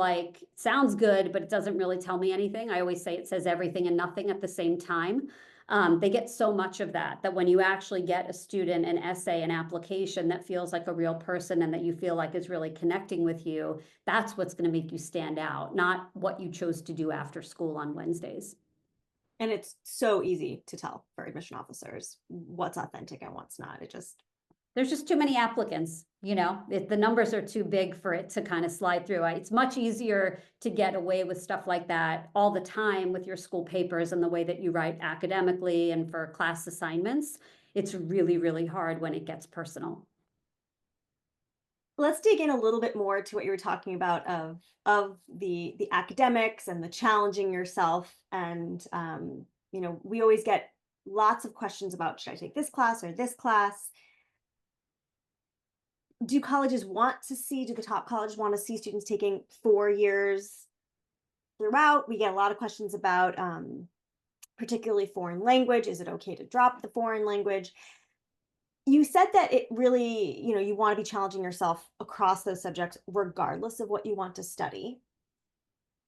good, but it doesn't really tell me anything. I always say it says everything and nothing at the same time. They get so much of that when you actually get a student an essay, an application that feels like a real person and that you feel like is really connecting with you, that's what's going to make you stand out, not what you chose to do after school on Wednesdays. And it's so easy to tell for admission officers what's authentic and what's not. There's just too many applicants, you know, the numbers are too big for it to kind of slide through. It's much easier to get away with stuff like that all the time with your school papers and the way that you write academically and for class assignments. It's really, really hard when it gets personal. Let's dig in a little bit more to what you were talking about of the academics and the challenging yourself. And you know, we always get lots of questions about, should I take this class or this class? Do colleges want to see, do the top colleges want to see students taking 4 years throughout? We get a lot of questions about particularly foreign language. Is it okay to drop the foreign language? You said that it really, you know, you want to be challenging yourself across those subjects, regardless of what you want to study.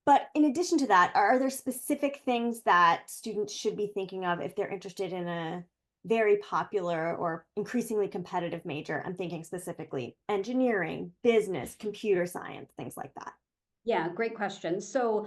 But in addition to that, are there specific things that students should be thinking of if they're interested in a very popular or increasingly competitive major? I'm thinking specifically engineering, business, computer science, things like that. Yeah, great question. So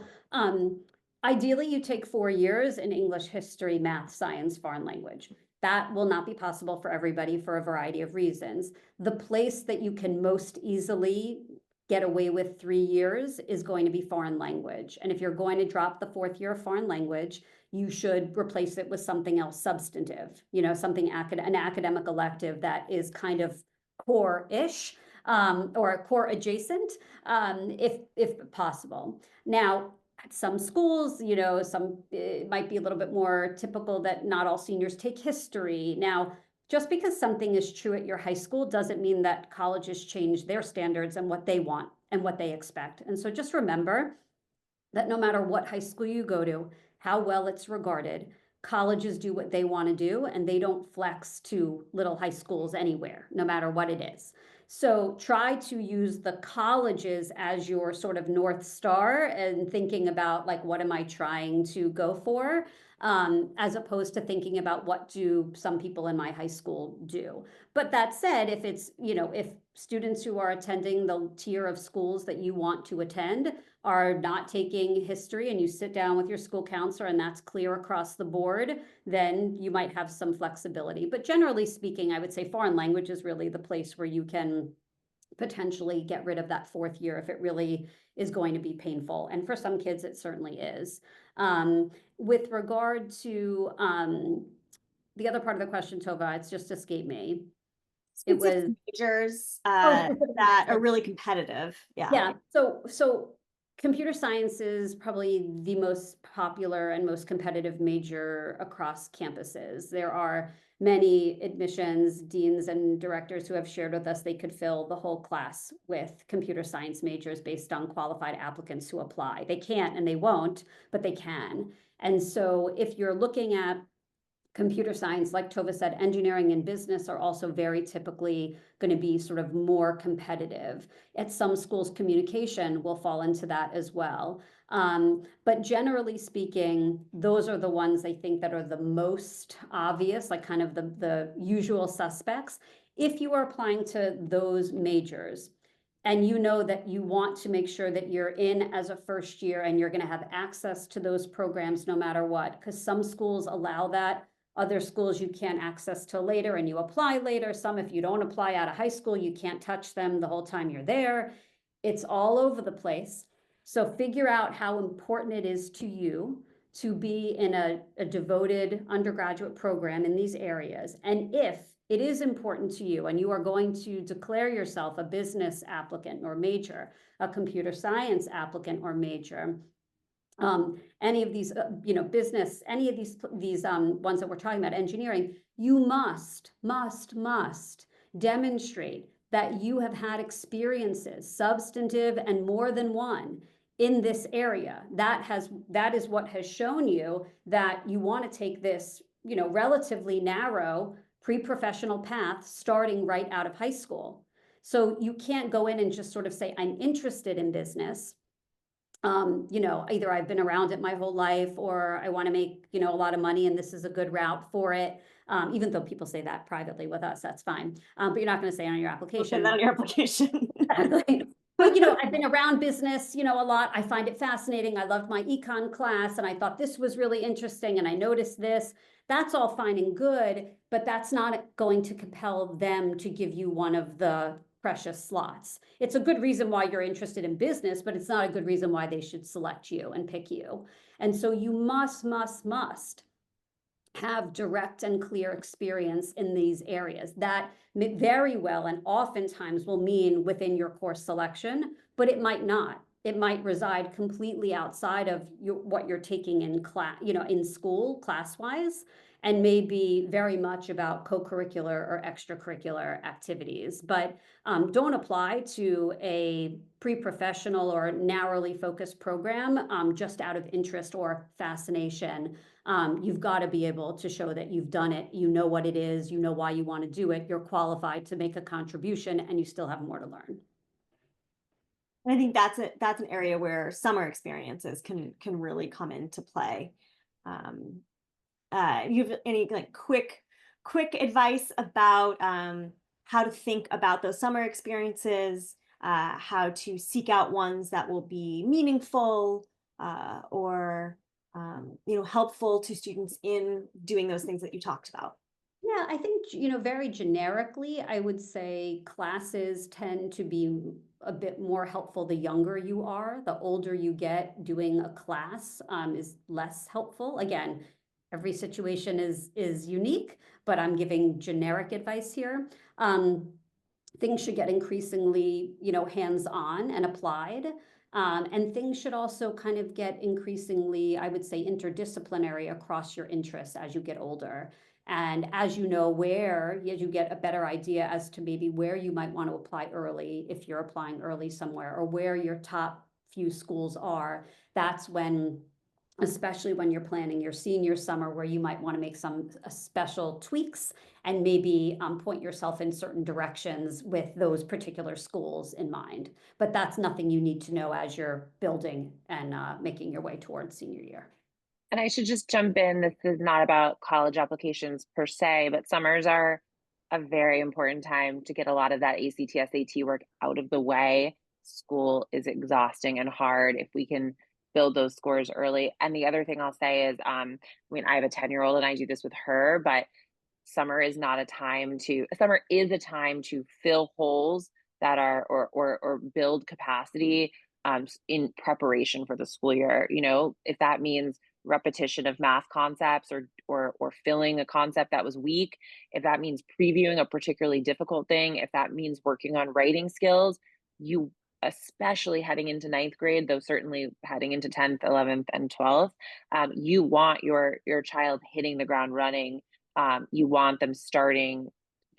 ideally, you take 4 years in English, history, math, science, foreign language. That will not be possible for everybody for a variety of reasons. The place that you can most easily get away with 3 years is going to be foreign language. And if you're going to drop the 4th year of foreign language, you should replace it with something else substantive, you know, something an academic elective that is kind of core-ish or core adjacent, if possible. Now, at some schools, you know, it might be a little bit more typical that not all seniors take history. Now, just because something is true at your high school doesn't mean that colleges change their standards and what they want and what they expect. And so just remember that no matter what high school you go to, how well it's regarded, colleges do what they want to do, and they don't flex to little high schools anywhere, no matter what it is. So try to use the colleges as your sort of North Star and thinking about, like, what am I trying to go for? As opposed to thinking about what do some people in my high school do. But that said, if it's, you know, if students who are attending the tier of schools that you want to attend are not taking history, and you sit down with your school counselor and that's clear across the board, then you might have some flexibility. But generally speaking, I would say foreign language is really the place where you can potentially get rid of that 4th year if it really is going to be painful. And for some kids, it certainly is. With regard to the other part of the question, Tova, it's just escaped me. It was majors that are really competitive. Yeah. So computer science is probably the most popular and most competitive major across campuses. There are many admissions deans and directors who have shared with us they could fill the whole class with computer science majors based on qualified applicants who apply. They can't and they won't, but they can. And so if you're looking at computer science, like Tova said, engineering and business are also very typically going to be sort of more competitive. At some schools, communication will fall into that as well. But generally speaking, those are the ones I think that are the most obvious, like kind of the usual suspects. If you are applying to those majors, and you know that you want to make sure that you're in as a first year and you're going to have access to those programs no matter what, because some schools allow that. Other schools you can't access till later and you apply later. Some, if you don't apply out of high school, you can't touch them the whole time you're there. It's all over the place. So figure out how important it is to you to be in a devoted undergraduate program in these areas. And if it is important to you and you are going to declare yourself a business applicant or major, a computer science applicant or major, any of these, business, any of these ones that we're talking about, engineering, you must demonstrate that you have had experiences, substantive and more than one, in this area. That is what has shown you that you want to take this, relatively narrow pre-professional path starting right out of high school. So you can't go in and just sort of say, I'm interested in business. Either I've been around it my whole life or I want to make, a lot of money and this is a good route for it. Even though people say that privately with us, that's fine. But you're not going to say it on your application. Put that on your application. Exactly. But, I've been around business, a lot. I find it fascinating. I loved my econ class and I thought this was really interesting and I noticed this. That's all fine and good, but that's not going to compel them to give you one of the precious slots. It's a good reason why you're interested in business, but it's not a good reason why they should select you and pick you. And so you must have direct and clear experience in these areas. That very well and oftentimes will mean within your course selection, but it might not. It might reside completely outside of what you're taking in class, in school, class-wise, and may be very much about co-curricular or extracurricular activities. But don't apply to a pre-professional or narrowly focused program just out of interest or fascination. You've got to be able to show that you've done it, you know what it is, you know why you want to do it, you're qualified to make a contribution, and you still have more to learn. I think that's an area where summer experiences can really come into play. You have any quick advice about how to think about those summer experiences, how to seek out ones that will be meaningful or helpful to students in doing those things that you talked about? Yeah, I think, very generically, I would say classes tend to be a bit more helpful the younger you are. The older you get, doing a class is less helpful. Again, every situation is unique, but I'm giving generic advice here. Things should get increasingly, hands-on and applied. And things should also kind of get increasingly, I would say, interdisciplinary across your interests as you get older. And as you get a better idea as to maybe where you might want to apply early, if you're applying early somewhere, or where your top few schools are, that's when, especially when you're planning your senior summer, where you might want to make some special tweaks and maybe point yourself in certain directions with those particular schools in mind. But that's nothing you need to know as you're building and making your way towards senior year. And I should just jump in. This is not about college applications per se, but summers are a very important time to get a lot of that ACT, SAT work out of the way. School is exhausting and hard. If we can build those scores early. And the other thing I'll say is, I have a 10-year-old and I do this with her, but summer is a time to fill holes that are, or build capacity in preparation for the school year. If that means repetition of math concepts or filling a concept that was weak, if that means previewing a particularly difficult thing, if that means working on writing skills, you especially heading into ninth grade, though certainly heading into 10th, 11th, and 12th, you want your child hitting the ground running. You want them starting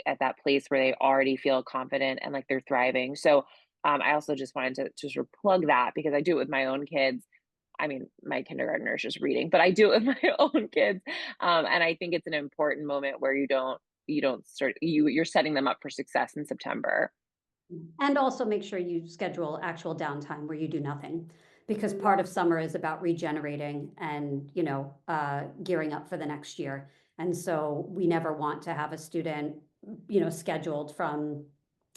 at that place where they already feel confident and like they're thriving. So I also just wanted to sort of plug that because I do it with my own kids. I mean, my kindergartner is just reading, but I do it with my own kids. And I think it's an important moment where you don't start you're setting them up for success in September. And also make sure you schedule actual downtime where you do nothing, because part of summer is about regenerating and, gearing up for the next year. And so we never want to have a student, scheduled from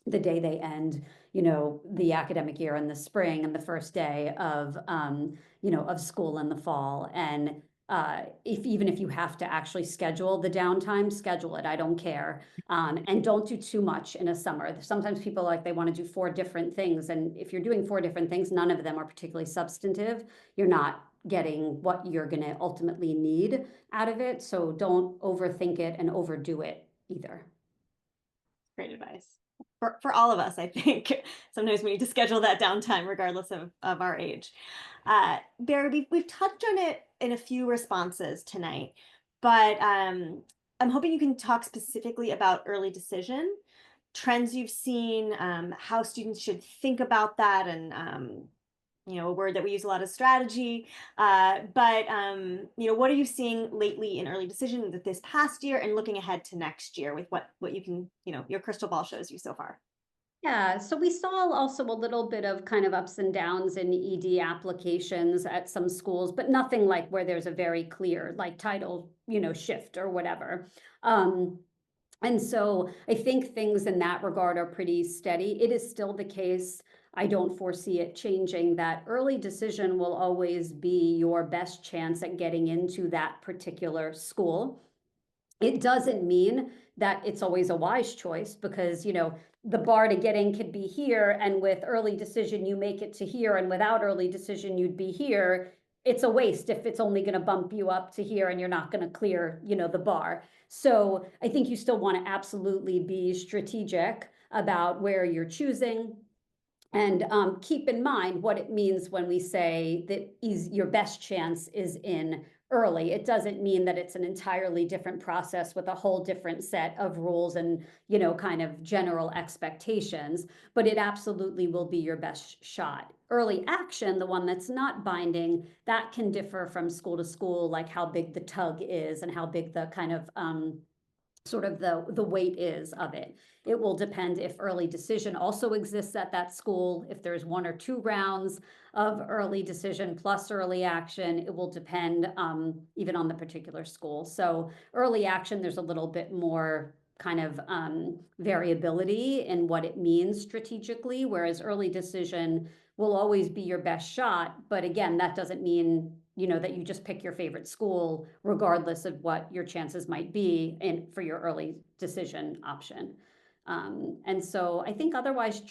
the day they end, the academic year in the spring and the first day of school in the fall. And even if you have to actually schedule the downtime, schedule it. I don't care. And don't do too much in a summer. Sometimes people they want to do 4 different things. And if you're doing 4 different things, none of them are particularly substantive. You're not getting what you're going to ultimately need out of it. So don't overthink it and overdo it either. Great advice. For all of us, I think sometimes we need to schedule that downtime regardless of our age. Barry, we've touched on it in a few responses tonight, but I'm hoping you can talk specifically about early decision, trends you've seen, how students should think about that, and a word that we use a lot is strategy. But what are you seeing lately in early decision this past year and looking ahead to next year with what you can, your crystal ball shows you so far? Yeah, so we saw also a little bit of kind of ups and downs in ED applications at some schools, but nothing like where there's a very clear title, shift or whatever. And so I think things in that regard are pretty steady. It is still the case, I don't foresee it changing, that early decision will always be your best chance at getting into that particular school. It doesn't mean that it's always a wise choice, because the bar to get in could be here, and with early decision you make it to here, and without early decision you'd be here. It's a waste if it's only going to bump you up to here and you're not going to clear the bar. So I think you still want to absolutely be strategic about where you're choosing, and keep in mind what it means when we say that your best chance is in early. It doesn't mean that it's an entirely different process with a whole different set of rules and, kind of general expectations, but it absolutely will be your best shot. Early action, the one that's not binding, that can differ from school to school, like how big the tug is and how big the kind of sort of the weight is of it. It will depend if early decision also exists at that school. If there's 1 or 2 rounds of early decision plus early action, it will depend even on the particular school. So early action, there's a little bit more kind of variability in what it means strategically, whereas early decision will always be your best shot. But again, that doesn't mean that you just pick your favorite school regardless of what your chances might be for your early decision option. And so I think otherwise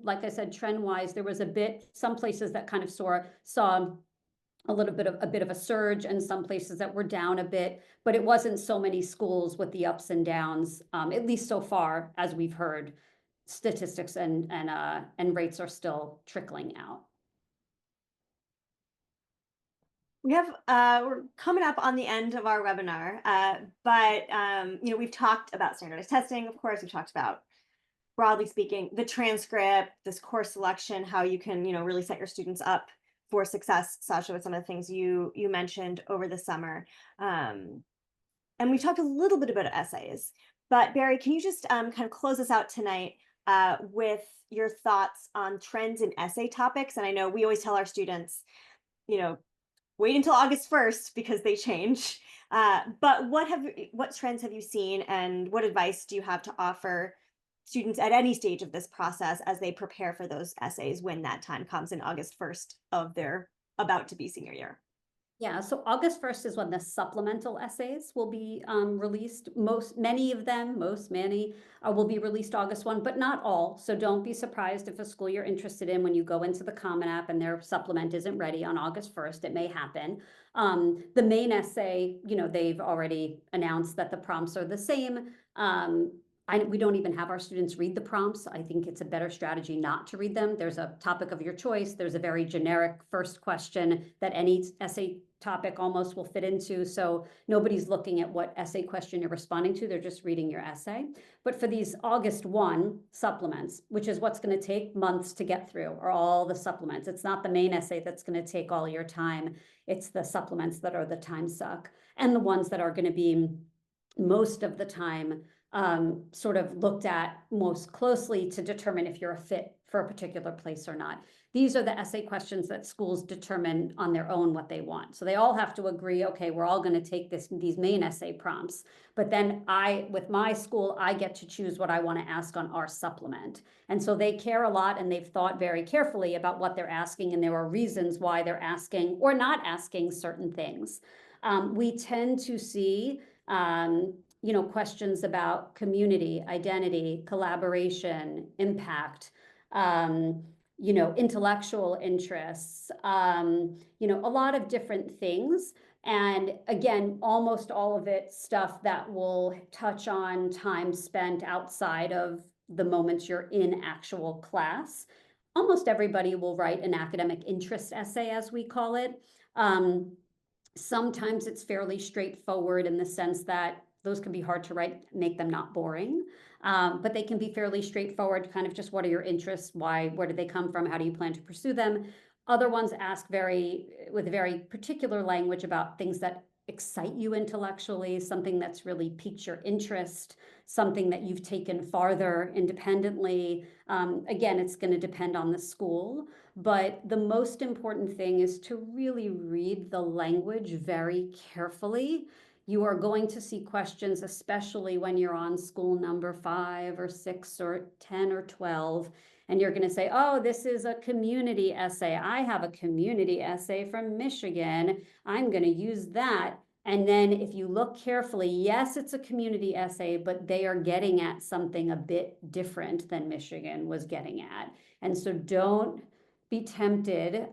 like I said, trend wise, there was some places that kind of saw a bit of a surge, and some places that were down a bit, but it wasn't so many schools with the ups and downs, at least so far as we've heard. Statistics and rates are still trickling out. We have we're coming up on the end of our webinar, but we've talked about standardized testing, of course. We've talked about, broadly speaking, the transcript, this course selection, how you can really set your students up for success. Sasha, with some of the things you mentioned over the summer, and we talked a little bit about essays. But Barry, can you just kind of close us out tonight with your thoughts on trends in essay topics? And I know we always tell our students, wait until August 1st because they change. But what trends have you seen, and what advice do you have to offer students at any stage of this process as they prepare for those essays when that time comes in August 1st of their about to be senior year? Yeah, so August 1st is when the supplemental essays will be released. Many will be released August 1, but not all. So don't be surprised if a school you're interested in, when you go into the Common App and their supplement isn't ready on August 1st, it may happen. The main essay, they've already announced that the prompts are the same. we don't even have our students read the prompts. I think it's a better strategy not to read them. There's a topic of your choice. There's a very generic first question that any essay topic almost will fit into. So nobody's looking at what essay question you're responding to. They're just reading your essay. But for these August 1 supplements, which is what's going to take months to get through, are all the supplements. It's not the main essay that's going to take all your time. It's the supplements that are the time suck, and the ones that are going to be most of the time sort of looked at most closely to determine if you're a fit for a particular place or not. These are the essay questions that schools determine on their own what they want. So they all have to agree, okay, we're all going to take these main essay prompts. But then with my school, I get to choose what I want to ask on our supplement. And so they care a lot, and they've thought very carefully about what they're asking, and there are reasons why they're asking or not asking certain things. We tend to see questions about community, identity, collaboration, impact, intellectual interests, a lot of different things. And again, almost all of it stuff that will touch on time spent outside of the moments you're in actual class. Almost everybody will write an academic interest essay, as we call it. Sometimes it's fairly straightforward in the sense that those can be hard to write, make them not boring. But they can be fairly straightforward, kind of just what are your interests? Why, where did they come from? How do you plan to pursue them? Other ones ask with very particular language about things that excite you intellectually, something that's really piqued your interest, something that you've taken farther independently. Again, it's going to depend on the school, but the most important thing is to really read the language very carefully. You are going to see questions, especially when you're on school number 5 or 6 or 10 or 12, and you're going to say, oh, this is a community essay. I have a community essay from Michigan. I'm going to use that. And then if you look carefully, yes, it's a community essay, but they are getting at something a bit different than Michigan was getting at. And so don't be tempted.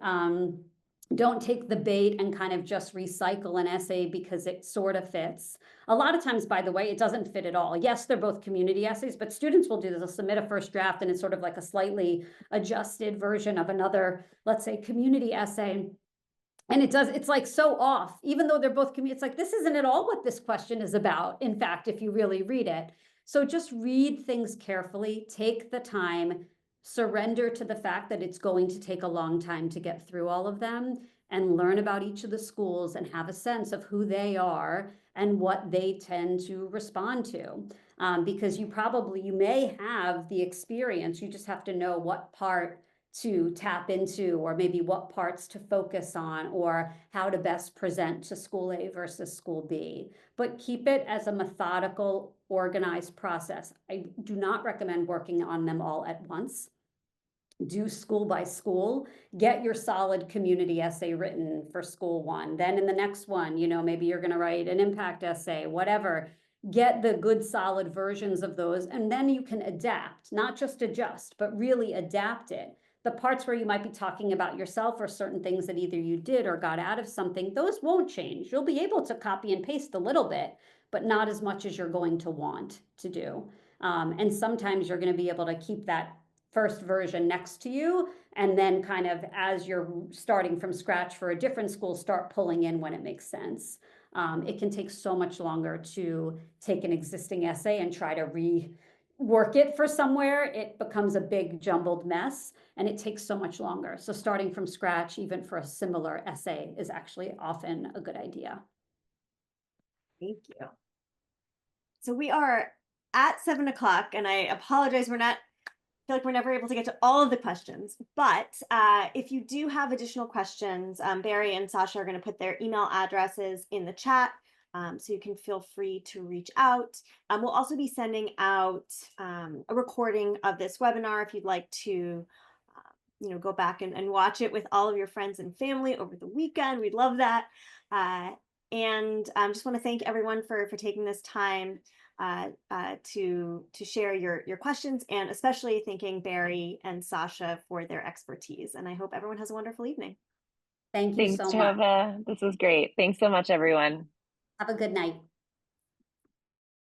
Don't take the bait and kind of just recycle an essay because it sort of fits. A lot of times, by the way, it doesn't fit at all. Yes, they're both community essays, but students will do this. They'll submit a first draft and it's sort of like a slightly adjusted version of another, let's say, community essay. And it's like so off, even though they're both community. It's like, this isn't at all what this question is about. In fact, if you really read it. So just read things carefully, take the time, surrender to the fact that it's going to take a long time to get through all of them, and learn about each of the schools and have a sense of who they are and what they tend to respond to. Because you may have the experience, you just have to know what part to tap into, or maybe what parts to focus on, or how to best present to school A versus school B. But keep it as a methodical, organized process. I do not recommend working on them all at once. Do school by school. Get your solid community essay written for school 1. Then in the next one, maybe you're going to write an impact essay, whatever. Get the good solid versions of those, and then you can adapt, not just adjust, but really adapt it. The parts where you might be talking about yourself or certain things that either you did or got out of something, those won't change. You'll be able to copy and paste a little bit, but not as much as you're going to want to do. And sometimes you're going to be able to keep that first version next to you, and then kind of as you're starting from scratch for a different school, start pulling in when it makes sense. It can take so much longer to take an existing essay and try to rework it for somewhere. It becomes a big jumbled mess, and it takes so much longer. So starting from scratch, even for a similar essay, is actually often a good idea. Thank you. So we are at 7 o'clock, and I apologize, I feel like we're never able to get to all of the questions, but if you do have additional questions, Barry and Sasha are going to put their email addresses in the chat, so you can feel free to reach out. We'll also be sending out a recording of this webinar if you'd like to go back and watch it with all of your friends and family over the weekend. We'd love that. And just want to thank everyone for taking this time to share your questions, and especially thanking Barry and Sasha for their expertise. And I hope everyone has a wonderful evening. Thank you Thanks, so much. Tova. This was great. Thanks so much, everyone. Have a good night.